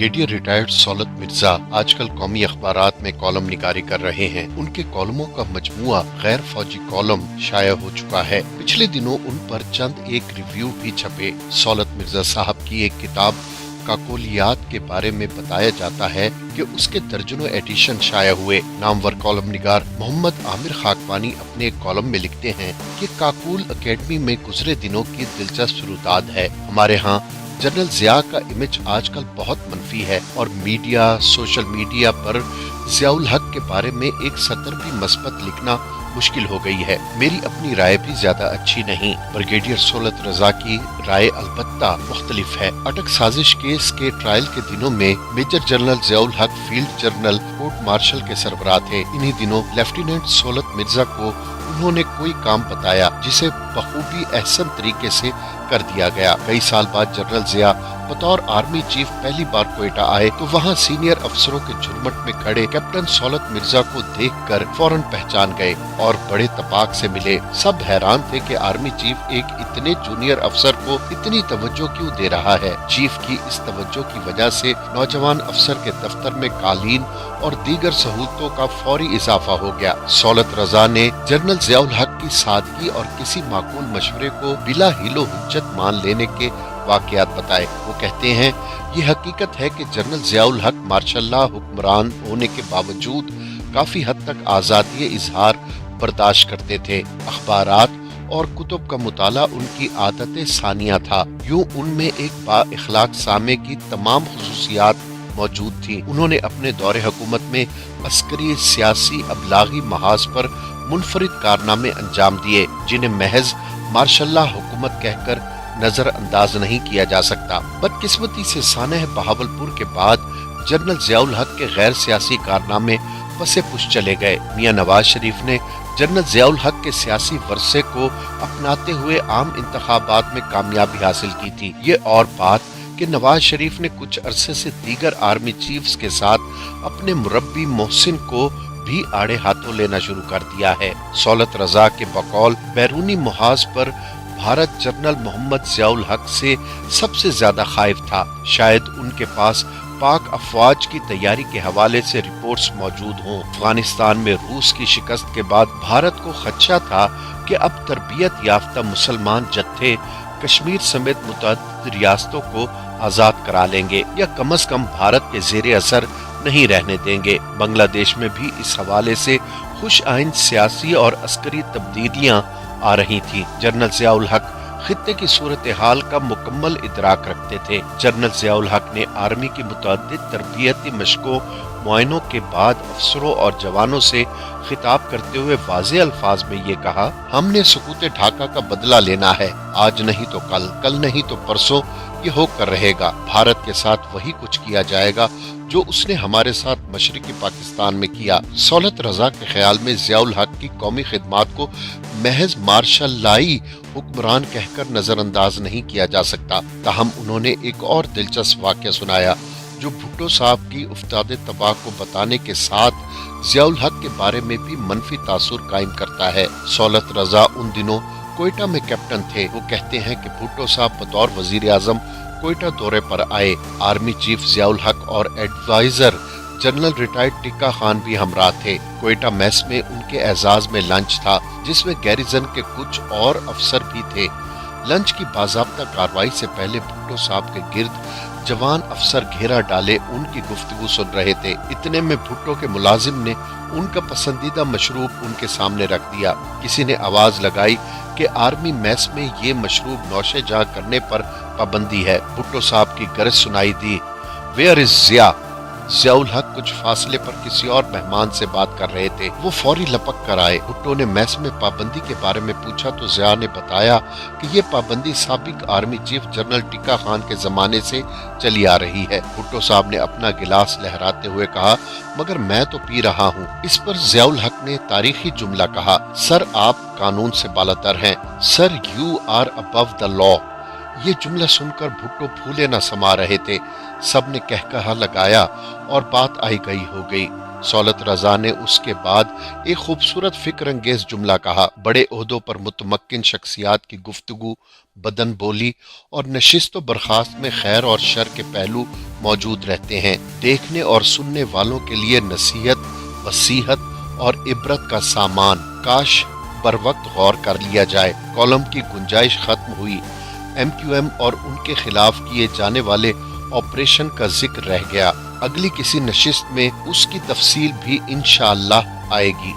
Brigadier retired Saulat Mirza आजकल कौमी अखबारात में कॉलम निगारी कर रहे हैं। उनके कॉलमों का मजमुआ गैर फौजी कॉलम शाया हो चुका है। पिछले दिनों उन पर चंद एक रिव्यू भी छपे। सौलत मिर्जा साहब की एक किताब काकोलियात के बारे में बताया जाता है कि उसके दर्जनों एडिशन शाया हुए। नामवर कॉलम निगार मोहम्मद आमिर खाकवानी अपने एक कॉलम में लिखते हैं कि काकुल अकेडमी में गुजरे दिनों की दिलचस्प रुदाद है। हमारे यहाँ जनरल जिया का इमेज आजकल बहुत मनफी है और मीडिया सोशल मीडिया पर जियाउल हक के बारे में एक सतर भी मस्बत लिखना मुश्किल हो गई है। मेरी अपनी राय भी ज्यादा अच्छी नहीं। ब्रिगेडियर सौलत रजा की राय अलबत्ता मुख्तलिफ है। अटक साजिश केस के ट्रायल के दिनों में मेजर जनरल जियाउल हक फील्ड जर्नल कोर्ट मार्शल के सरबराह थे। इन्हीं दिनों लेफ्टिनेंट सौलत मिर्जा को उन्होंने कोई काम बताया जिसे बखूबी एहसन तरीके से कर दिया गया। कई साल बाद जनरल जिया बतौर आर्मी चीफ पहली बार कोयटा आए तो वहाँ सीनियर अफसरों के झुरमट में खड़े कैप्टन सौलत मिर्जा को देखकर फौरन पहचान गए और बड़े तपाक से मिले। सब हैरान थे कि आर्मी चीफ एक इतने जूनियर अफसर को इतनी तवज्जो क्यों दे रहा है। चीफ की इस तवज्जो की वजह से नौजवान अफसर के दफ्तर में कालीन और दीगर सहूलतों का फौरी इजाफा हो गया। सौलत रजा ने जनरल जियाउल हक की सादगी और किसी माकूल मशवरे को बिला हिलो हुज्जत मान लेने के वाकयात बताए। वो कहते हैं ये हकीकत है कि जनरल जियाउल हक मार्शल्लाह हुक्मरान होने के बावजूद काफी हद तक आजादी इजहार बर्दाश्त करते थे। अखबारात और कुतुब का मुताला उनकी आदत सानिया था। यूं उनमें एक बा-इखलाक सामे की तमाम खुसूसियात मौजूद थी। उन्होंने अपने दौरे हुकूमत में अस्करी सियासी अबलागी महाज पर मुनफरिद कारनामे अंजाम दिए जिन्हें महज मार्शल्लाह हुकूमत कहकर नजर अंदाज नहीं किया जा सकता। बदकिस्मती से सानह बहावलपुर के बाद जनरल जियाउल हक के गैर सियासी कारनामे पसे पुश चले गए। मियां नवाज शरीफ ने जनरल जियाउल हक के सियासी वर्से को अपनाते हुए आम इंतखाबात में कामयाबी हासिल की थी। ये और बात कि नवाज शरीफ ने कुछ अरसे से दीगर आर्मी चीफ्स के साथ अपने मुरब्बी मोहसिन को भी आड़े हाथों लेना शुरू कर दिया है। सौलत रजा के बकौल बैरूनी मुहाज पर भारत जनरल मोहम्मद जियाउल हक से सबसे ज्यादा खाइफ था। शायद उनके पास पाक अफवाज की तैयारी के हवाले से रिपोर्ट्स मौजूद हों। अफगानिस्तान में रूस की शिकस्त के बाद भारत को खदशा था कि अब तरबियत याफ्ता मुसलमान जत्थे कश्मीर समेत मुतअद्दिद रियासतों को आजाद करा लेंगे या कम अज कम भारत के जेरे असर नहीं रहने देंगे। बांग्लादेश में भी इस हवाले से खुश आइंद सियासी और अस्करी तब्दीलियां आ रही थी। जनरल जियाउल हक खित्ते की सूरत हाल का मुकम्मल इदराक रखते थे। जनरल जियाउल हक ने आर्मी की मुतअद्दिद तरबियती मशकों मुआयनों के बाद अफसरों और जवानों से खिताब करते हुए वाज़े अल्फाज में ये कहा, हमने सुकूत ढाका का बदला लेना है। आज नहीं तो कल, कल नहीं तो परसों ये होकर रहेगा। भारत के साथ वही कुछ किया जाएगा जो उसने हमारे साथ मशरिकी पाकिस्तान में किया। सौलत रजा के ख्याल में जियाउल हक की कौमी खिदमात को महज मार्शल्लाई हुक्मरान कहकर नजरअंदाज नहीं किया जा सकता। ताहम उन्होंने एक और दिलचस्प वाक़या सुनाया जो भुट्टो साहब की उफ्ताद तबाह को बताने के साथ जियाउल हक के बारे में भी मनफी तासुर कायम करता है। सौलत रजा उन दिनों कोयटा में कैप्टन थे। वो कहते हैं कि भुट्टो साहब बतौर वजीर आजम कोयटा दौरे पर आए। आर्मी चीफ जियाउल हक और adviser general retired Tikka Khan भी हमरा थे। कोयटा मेस में उनके एजाज में लंच था जिसमें गैरिजन के कुछ और अफसर भी थे। लंच की बाज़ाब्ता कार्रवाई से पहले भुट्टो साहब के गिर्द जवान अफसर घेरा डाले उनकी गुफ्तगू सुन रहे थे। इतने में भुट्टो के मुलाजिम ने उनका पसंदीदा मशरूब उनके सामने रख दिया। किसी ने आवाज लगाई कि आर्मी मेस में ये मशरूब नौशे जहां करने पर पाबंदी है। भुट्टो साहब की गरज सुनाई दी, वेयर इज जिया। जियाउल हक कुछ फासले पर किसी और मेहमान से बात कर रहे थे। वो फौरी लपक कर आए। भुट्टो ने मेस में पाबंदी के बारे में पूछा तो जिया ने बताया कि ये पाबंदी साबिक army chief general tikka Khan के जमाने से चली आ रही है। भुट्टो साहब ने अपना गिलास लहराते हुए कहा, मगर मैं तो पी रहा हूँ। इस पर जियाउल हक ने तारीखी जुमला कहा, सर आप कानून से बालातर हैं, sir you are above the law. ये जुमला सुनकर भुट्टो फूले न समा रहे थे। सब ने कहकहा लगाया और बात आई गई हो गई। सौलत रजा ने उसके बाद एक खूबसूरत फिक्र अंगेज जुमला कहा, बड़े ओहदों पर मुतमक्किन शख्सियात की गुफ्तगू, बदन बोली और नशिस्त व बर्खास्त में खैर और शर के पहलू मौजूद रहते हैं। देखने और सुनने वालों के लिए नसीहत, वसीहत और इबरत का सामान काश बर वक्त गौर कर लिया जाए। कॉलम की गुंजाइश खत्म हुई। MQM और उनके खिलाफ किए जाने वाले ऑपरेशन का जिक्र रह गया। अगली किसी नशिस्त में उसकी तफसील भी इंशाअल्लाह आएगी।